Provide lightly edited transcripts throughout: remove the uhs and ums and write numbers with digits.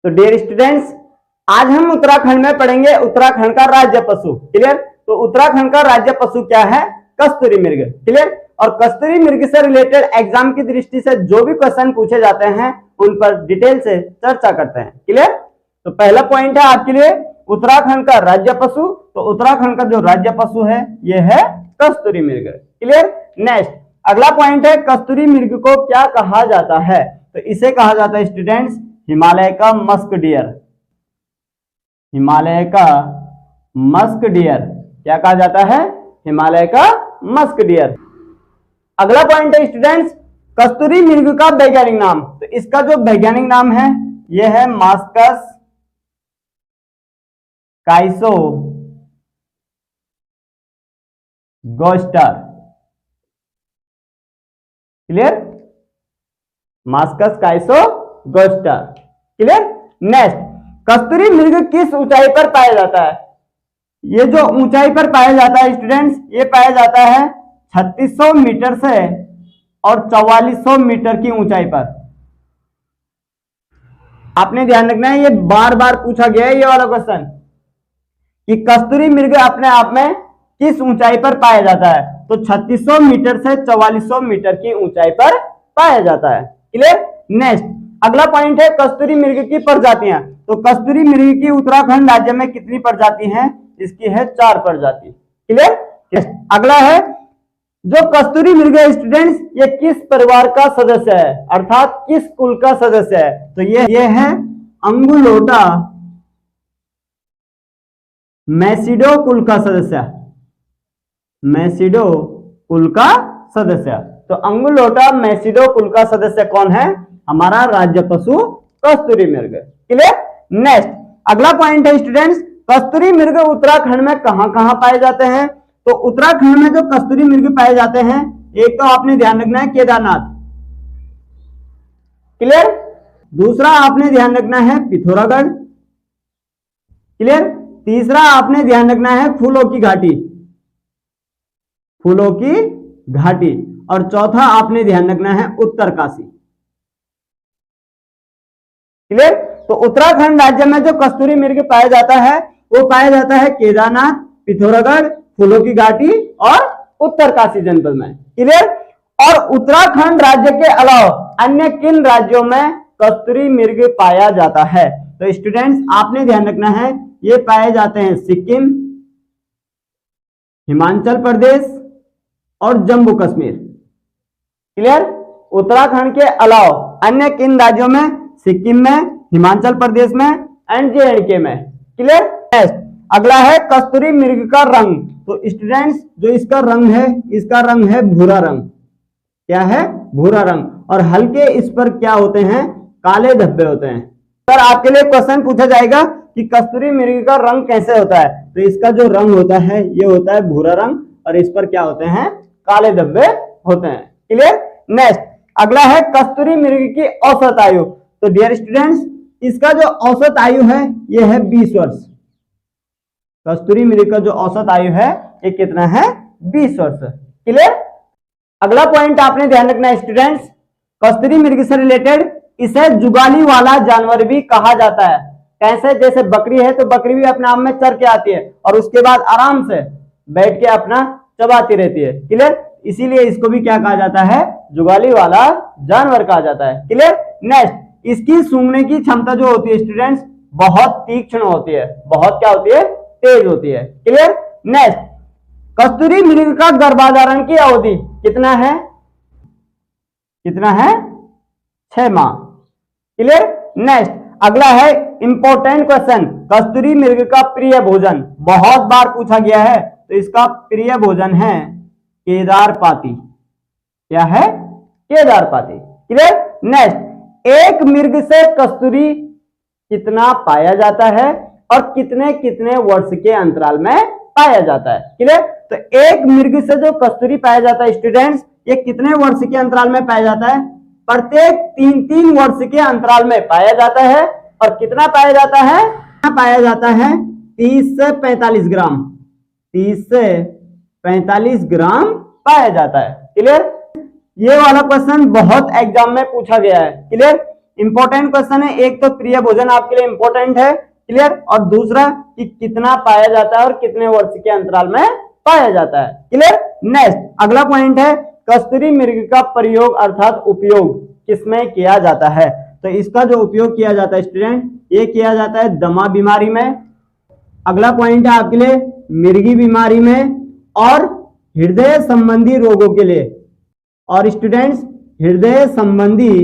तो dear students, आज हम उत्तराखंड में पढ़ेंगे उत्तराखंड का राज्य पशु। क्लियर? तो उत्तराखंड का राज्य पशु क्या है? कस्तूरी मृग। क्लियर? और कस्तूरी मृग से रिलेटेड एग्जाम की दृष्टि से जो भी क्वेश्चन पूछे जाते हैं उन पर डिटेल से चर्चा करते हैं। क्लियर? तो पहला पॉइंट है आपके लिए उत्तराखंड का राज्य पशु। तो उत्तराखंड का जो राज्य पशु है यह है कस्तूरी मृग। क्लियर? नेक्स्ट अगला पॉइंट है कस्तूरी मृग को क्या कहा जाता है? तो इसे कहा जाता है स्टूडेंट्स हिमालय का मस्क डियर। हिमालय का मस्क डियर क्या कहा जाता है? हिमालय का मस्क डियर। अगला पॉइंट है स्टूडेंट्स कस्तूरी मृग का वैज्ञानिक नाम। तो इसका जो वैज्ञानिक नाम है यह है Moschus chrysogaster. Clear? Moschus chrysogaster. Clear? Next कस्तूरी मृग किस ऊंचाई पर पाया जाता है? ये जो ऊंचाई पर पाया जाता है स्टूडेंट्स, ये पाया जाता है 3600 मीटर से और 4400 मीटर की ऊंचाई पर। आपने ध्यान रखना है, ये बार बार पूछा गया है ये वाला क्वेश्चन कि कस्तूरी मृग अपने आप में किस ऊंचाई पर पाया जाता है। तो 3600 मीटर से 4400 मीटर की ऊंचाई पर पाया जाता है। क्लियर? नेक्स्ट अगला पॉइंट है कस्तूरी मृग की प्रजातियां। तो कस्तूरी मृग की उत्तराखंड राज्य में कितनी प्रजाति हैं? इसकी है 4 प्रजाति। क्लियर? अगला है जो कस्तूरी मृग है स्टूडेंट्स ये किस परिवार का सदस्य है, अर्थात किस कुल का सदस्य है? तो ये है अंगुलोटा मैसिडो कुल का सदस्य। मैसिडो कुल का सदस्य। तो अंगुलोटा मैसिडो कुल का सदस्य कौन है? हमारा राज्य पशु कस्तूरी मृग। क्लियर? नेक्स्ट अगला पॉइंट है स्टूडेंट्स कस्तूरी मृग उत्तराखंड में कहां कहां पाए जाते हैं? तो उत्तराखंड में जो कस्तूरी मृग पाए जाते हैं एक तो आपने ध्यान रखना है केदारनाथ। क्लियर? दूसरा आपने ध्यान रखना है पिथौरागढ़। क्लियर? तीसरा आपने ध्यान रखना है फूलों की घाटी। फूलों की घाटी। और चौथा आपने ध्यान रखना है उत्तरकाशी। क्लियर? तो उत्तराखंड राज्य में जो कस्तूरी मृग पाया जाता है वो पाया जाता है केदारनाथ, पिथौरागढ़, फूलों की घाटी और उत्तरकाशी जनपद में। क्लियर? और उत्तराखंड राज्य के अलावा अन्य किन राज्यों में कस्तूरी मृग पाया जाता है? तो स्टूडेंट्स आपने ध्यान रखना है ये पाए जाते हैं सिक्किम, हिमाचल प्रदेश और जम्मू कश्मीर। क्लियर? उत्तराखंड के अलावा अन्य किन राज्यों में? सिक्किम में, हिमाचल प्रदेश में एंड जे&के में। क्लियर? नेक्स्ट अगला है कस्तूरी मृग का रंग। तो स्टूडेंट्स जो इसका रंग है भूरा रंग। क्या है? भूरा रंग। और हल्के इस पर क्या होते हैं? काले धब्बे होते हैं। सर आपके लिए क्वेश्चन पूछा जाएगा कि कस्तूरी मृग का रंग कैसे होता है? तो इसका जो रंग होता है ये होता है भूरा रंग और इस पर क्या होते हैं? काले धब्बे होते हैं। क्लियर? नेक्स्ट अगला है कस्तूरी मृग की औसत आयु। तो डियर स्टूडेंट्स इसका जो औसत आयु है ये है 20 वर्ष। कस्तूरी मृग का जो औसत आयु है ये कितना है? 20 वर्ष। क्लियर? अगला पॉइंट आपने ध्यान रखना है स्टूडेंट्स कस्तूरी मृग से रिलेटेड इसे जुगाली वाला जानवर भी कहा जाता है। कैसे? जैसे बकरी है तो बकरी भी अपने आप में चर के आती है और उसके बाद आराम से बैठ के अपना चबाती रहती है। क्लियर? इसीलिए इसको भी क्या कहा जाता है? जुगाली वाला जानवर कहा जाता है। क्लियर? नेक्स्ट इसकी सूंघने की क्षमता जो होती है स्टूडेंट्स बहुत तीक्ष्ण होती है। बहुत क्या होती है? तेज होती है। क्लियर? नेक्स्ट कस्तूरी मृग का गर्भाधारण की अवधि कितना है? कितना है? 6 माह। क्लियर? नेक्स्ट अगला है इंपॉर्टेंट क्वेश्चन कस्तूरी मृग का प्रिय भोजन। बहुत बार पूछा गया है। तो इसका प्रिय भोजन है केदारपाती। क्या है? केदारपाती। क्लियर? नेक्स्ट एक मृग से कस्तूरी कितना पाया जाता है और कितने कितने वर्ष के अंतराल में पाया जाता है? क्लियर? तो एक मृग से जो कस्तूरी पाया जाता है स्टूडेंट्स ये कितने वर्ष के अंतराल में पाया जाता है? प्रत्येक 3-3 वर्ष के अंतराल में पाया जाता है। और कितना पाया जाता है? पाया जाता है 30 से 45 ग्राम। 30 से 45 ग्राम पाया जाता है। क्लियर? ये वाला क्वेश्चन बहुत एग्जाम में पूछा गया है। क्लियर? इंपॉर्टेंट क्वेश्चन है। एक तो प्रिय भोजन आपके लिए इंपॉर्टेंट है, क्लियर, और दूसरा कि कितना पाया जाता है और कितने वर्ष के अंतराल में पाया जाता है, क्लियर। नेक्स्ट अगला पॉइंट है कस्तूरी मृग का प्रयोग अर्थात उपयोग किसमें किया जाता है। तो इसका जो उपयोग किया जाता है स्टूडेंट, ये किया जाता है दमा बीमारी में। अगला पॉइंट है आपके लिए मिर्गी बीमारी में और हृदय संबंधी रोगों के लिए, और स्टूडेंट्स हृदय संबंधी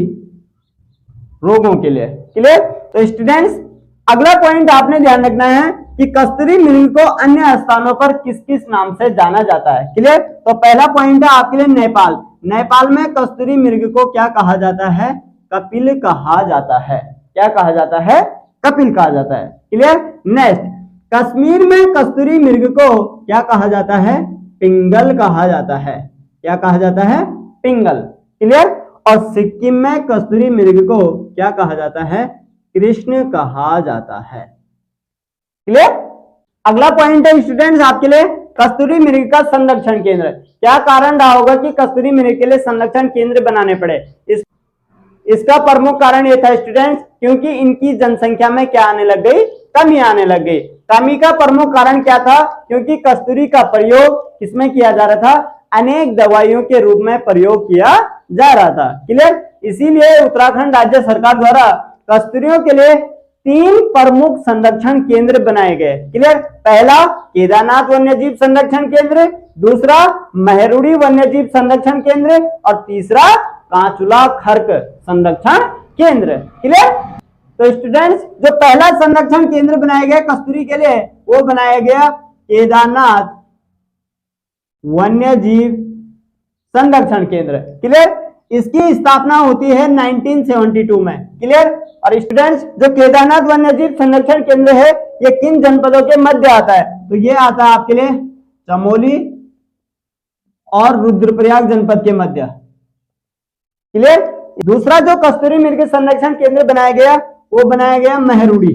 रोगों के लिए, क्लियर। तो स्टूडेंट्स अगला पॉइंट आपने ध्यान रखना है कि कस्तूरी मृग को अन्य स्थानों पर किस किस नाम से जाना जाता है, क्लियर। तो पहला पॉइंट है आपके लिए नेपाल। नेपाल में कस्तूरी मृग को क्या कहा जाता है, कपिल कहा जाता है। क्या कहा जाता है, कपिल कहा जाता है, क्लियर। नेक्स्ट कश्मीर में कस्तूरी मृग को क्या कहा जाता है, पिंगल कहा जाता है। क्या कहा जाता है, पिंगल, क्लियर। और सिक्किम में कस्तूरी मृग को क्या कहा जाता है, कृष्ण कहा जाता है, क्लियर। अगला पॉइंट है स्टूडेंट्स आपके लिए कस्तूरी मृग का संरक्षण केंद्र। क्या कारण रहा होगा कि कस्तूरी मृग के लिए संरक्षण केंद्र बनाने पड़े। इसका प्रमुख कारण यह था स्टूडेंट्स क्योंकि इनकी जनसंख्या में क्या आने लग गई, कमी आने लग गई। कमी का प्रमुख कारण क्या था, क्योंकि कस्तूरी का प्रयोग किसमें किया जा रहा था, अनेक दवाइयों के रूप में प्रयोग किया जा रहा था, क्लियर। इसीलिए उत्तराखंड राज्य सरकार द्वारा कस्तूरियों के लिए 3 प्रमुख संरक्षण केंद्र बनाए गए, क्लियर। पहला केदारनाथ वन्यजीव संरक्षण केंद्र, दूसरा मेहरुड़ी वन्यजीव संरक्षण केंद्र और तीसरा कांचुला खर्क संरक्षण केंद्र, क्लियर। तो स्टूडेंट्स जो पहला संरक्षण केंद्र बनाया गया कस्तूरी के लिए वो बनाया गया केदारनाथ वन्यजीव संरक्षण केंद्र, क्लियर। इसकी स्थापना होती है 1972 में, क्लियर। और स्टूडेंट्स जो केदारनाथ वन्यजीव संरक्षण केंद्र है ये किन जनपदों के मध्य आता है, तो ये आता है आपके लिए चमोली और रुद्रप्रयाग जनपद के मध्य, क्लियर। दूसरा जो कस्तूरी मृग संरक्षण केंद्र बनाया गया वो बनाया गया मेहरुड़ी,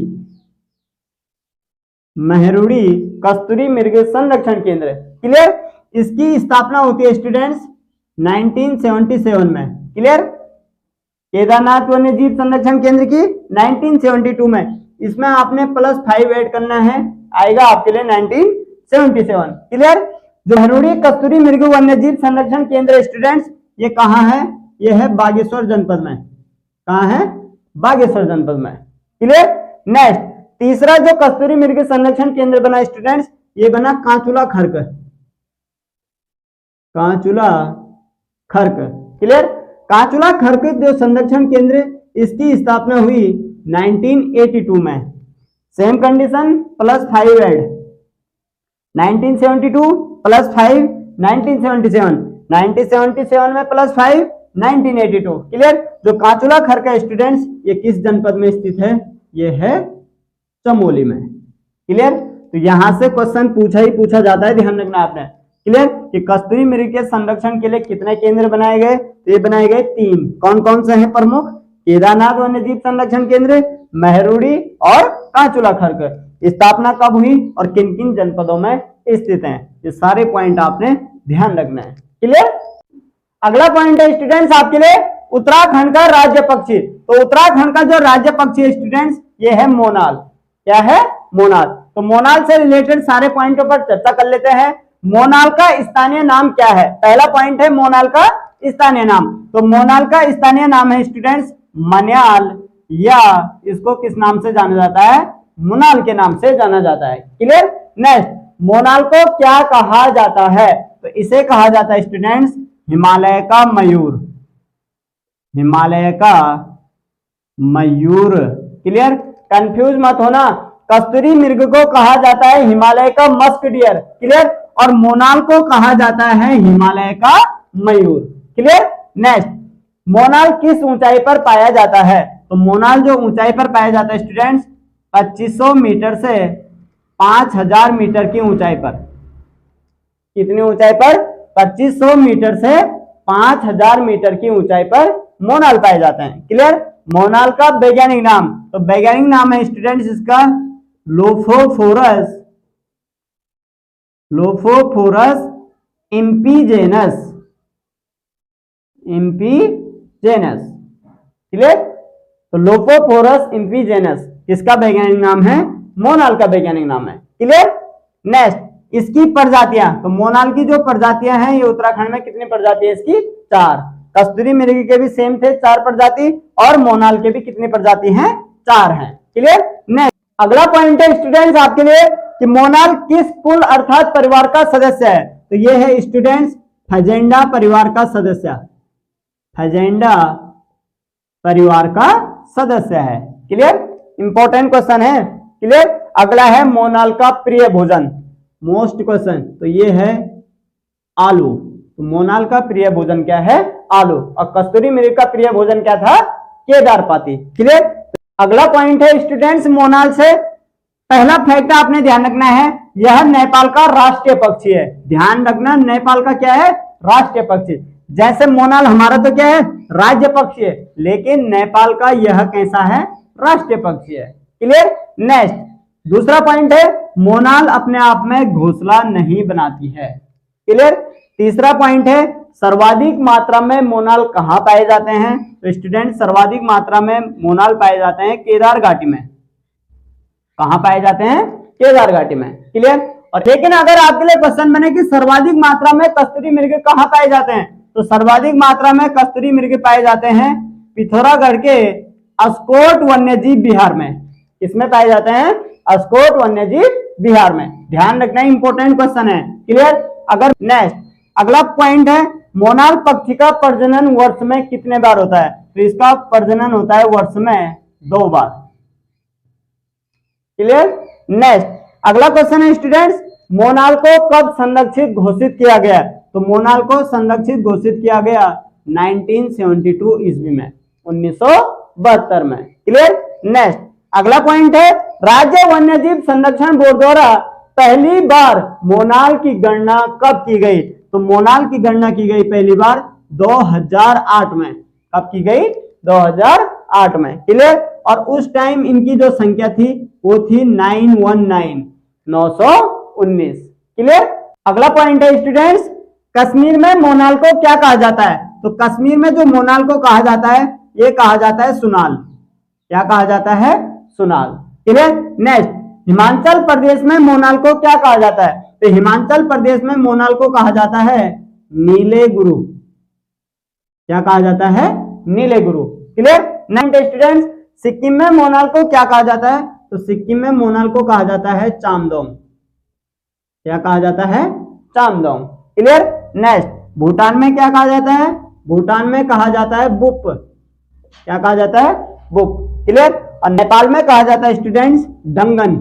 मेहरुड़ी कस्तूरी मृग संरक्षण केंद्र, क्लियर। इसकी स्थापना होती है स्टूडेंट्स 1977 में, क्लियर। केदारनाथ वन्यजीव संरक्षण केंद्र की 1972 में। इसमें आपने +5 ऐड करना है, आएगा आपके लिए 1977, क्लियर। जो मेहरुड़ी कस्तूरी मृग वन्यजीव संरक्षण केंद्र स्टूडेंट्स ये कहाँ है, ये है बागेश्वर जनपद में। कहाँ है, बागेश्वर जनपद में, क्लियर। नेक्स्ट तीसरा जो कस्तूरी मृग संरक्षण केंद्र बना स्टूडेंट्स ये बना कांचुला खर्क, कांचुला खर्क, क्लियर। कांचुला खर्क जो संरक्षण केंद्र इसकी स्थापना हुई 1982 में। सेम कंडीशन +5 ऐड, 1972 +5 1977, 1977 में +5 1982, क्लियर। जो कांचुला खर्क है स्टूडेंट्स ये किस जनपद में स्थित है, ये है चमोली में, क्लियर। तो यहां से क्वेश्चन पूछा ही पूछा जाता है, ध्यान रखना आपने, क्लियर। कि कस्तूरी मृग के संरक्षण के लिए कितने केंद्र बनाए गए, तो ये बनाए गए 3। कौन कौन से हैं प्रमुख, केदारनाथ वन्यजीव संरक्षण केंद्र, मेहरुड़ी और कांचुला खर्क। स्थापना कब हुई और किन किन जनपदों में स्थित हैं, ये सारे पॉइंट आपने ध्यान रखना है, क्लियर। अगला पॉइंट है स्टूडेंट्स आपके लिए उत्तराखंड का राज्य पक्षी। तो उत्तराखंड का जो राज्य पक्षी है स्टूडेंट्स ये है मोनाल। क्या है, मोनाल। तो मोनाल से रिलेटेड सारे पॉइंटों पर चर्चा कर लेते हैं। मोनाल का स्थानीय नाम क्या है, पहला पॉइंट है मोनाल का स्थानीय नाम। तो मोनाल का स्थानीय नाम है स्टूडेंट्स मन्याल, या इसको किस नाम से जाना जाता है, मुनाल के नाम से जाना जाता है, क्लियर। नेक्स्ट मोनाल को क्या कहा जाता है, तो इसे कहा जाता है स्टूडेंट्स हिमालय का मयूर, हिमालय का मयूर, क्लियर। कंफ्यूज मत होना, कस्तूरी मृग को कहा जाता है हिमालय का मस्क डियर, क्लियर। और मोनाल को कहा जाता है हिमालय का मयूर, क्लियर। नेक्स्ट मोनाल किस ऊंचाई पर पाया जाता है, तो मोनाल जो ऊंचाई पर पाया जाता है स्टूडेंट्स 2500 मीटर से 5000 मीटर की ऊंचाई पर। कितनी ऊंचाई पर, 2500 मीटर से 5000 मीटर की ऊंचाई पर मोनाल पाए जाते हैं, क्लियर। मोनाल का वैज्ञानिक नाम, तो वैज्ञानिक नाम है स्टूडेंट्स इसका लोफोफोरस, लोफोफोरस इम्पीजेनस, इम्पीजेनस, क्लियर। तो लोपोफोरस इम्फीजेनस किसका वैज्ञानिक नाम है? मोनाल का वैज्ञानिक नाम है। क्लियर? नेक्स्ट, इसकी प्रजातियां, तो मोनाल की जो प्रजातियां हैं, ये उत्तराखंड में कितनी प्रजाति है इसकी? 4। कस्तूरी मृग के भी सेम थे 4 प्रजाति, और मोनाल के भी कितनी प्रजाति हैं? 4 हैं। क्लियर? नेक्स्ट, अगला पॉइंट है स्टूडेंट्स आपके लिए कि मोनाल किस कुल अर्थात परिवार का सदस्य है? तो ये है स्टूडेंट्स फजेंडा परिवार का सदस्य, फजेंडा परिवार का सदस्य है। क्लियर? इंपॉर्टेंट क्वेश्चन है। क्लियर? अगला है मोनाल का प्रिय भोजन, मोस्ट क्वेश्चन, तो ये है आलू। तो मोनाल का प्रिय भोजन क्या है? आलू। और कस्तूरी मृग का प्रिय भोजन क्या था? केदार पाती। क्लियर? अगला पॉइंट है स्टूडेंट्स मोनाल से पहला फैक्ट आपने ध्यान रखना है, यह नेपाल का राष्ट्रीय पक्षी है। ध्यान रखना, नेपाल का क्या है? राष्ट्रीय पक्षी। जैसे मोनाल हमारा तो क्या है? राज्य पक्षी है, लेकिन नेपाल का यह कैसा है? राष्ट्रीय पक्षी है। क्लियर? नेक्स्ट, दूसरा पॉइंट है मोनाल अपने आप में घोंसला नहीं बनाती है। क्लियर? तीसरा पॉइंट है सर्वाधिक मात्रा में मोनाल कहां पाए जाते हैं? तो स्टूडेंट सर्वाधिक मात्रा में मोनाल पाए जाते हैं केदार घाटी में। कहां पाए जाते हैं? केदार घाटी में। क्लियर? और लेकिन अगर आपके लिए क्वेश्चन बने कि सर्वाधिक मात्रा में कस्तूरी मृग कहां पाए जाते हैं, तो सर्वाधिक मात्रा में कस्तूरी मृग पाए जाते हैं पिथौरागढ़ के अस्कोट वन्यजीव विहार में। किसमें पाए जाते हैं? अस्कोट वन्यजीव विहार में। ध्यान रखना, इंपॉर्टेंट क्वेश्चन है। क्लियर? अगर नेक्स्ट, अगला पॉइंट है मोनाल पक्षी का प्रजनन वर्ष में कितने बार होता है? तो इसका प्रजनन होता है वर्ष में 2 बार। क्लियर? नेक्स्ट, अगला क्वेश्चन है स्टूडेंट्स मोनाल को कब संरक्षित घोषित किया गया? तो मोनाल को संरक्षित घोषित किया गया 1972 ईस्वी में, 1972 में। क्लियर? नेक्स्ट, अगला पॉइंट है राज्य वन्यजीव संरक्षण बोर्ड द्वारा पहली बार मोनाल की गणना कब की गई? तो मोनाल की गणना की गई पहली बार 2008 में। कब की गई? 2008 में। क्लियर? और उस टाइम इनकी जो संख्या थी वो थी 919। क्लियर? अगला पॉइंट है स्टूडेंट्स कश्मीर में मोनाल को क्या कहा जाता है? तो कश्मीर में जो मोनाल को कहा जाता है ये कहा जाता है सुनाल। क्या कहा जाता है? सुनाल। क्लियर? नेक्स्ट, हिमाचल प्रदेश में मोनाल को क्या कहा जाता है? तो हिमाचल प्रदेश में मोनाल को कहा जाता है नीले गुरु। क्या कहा जाता है? नीले गुरु। क्लियर? नेक्स्ट स्टूडेंट्स सिक्किम में मोनाल को क्या कहा जाता है? तो सिक्किम में मोनाल को कहा जाता है चामदोंग। क्या कहा जाता है? चामदोंग। क्लियर? नेक्स्ट, भूटान में क्या कहा जाता है? भूटान में कहा जाता है बुप। क्या कहा जाता है? बुप। क्लियर? और नेपाल में कहा जाता है स्टूडेंट्स डंगन।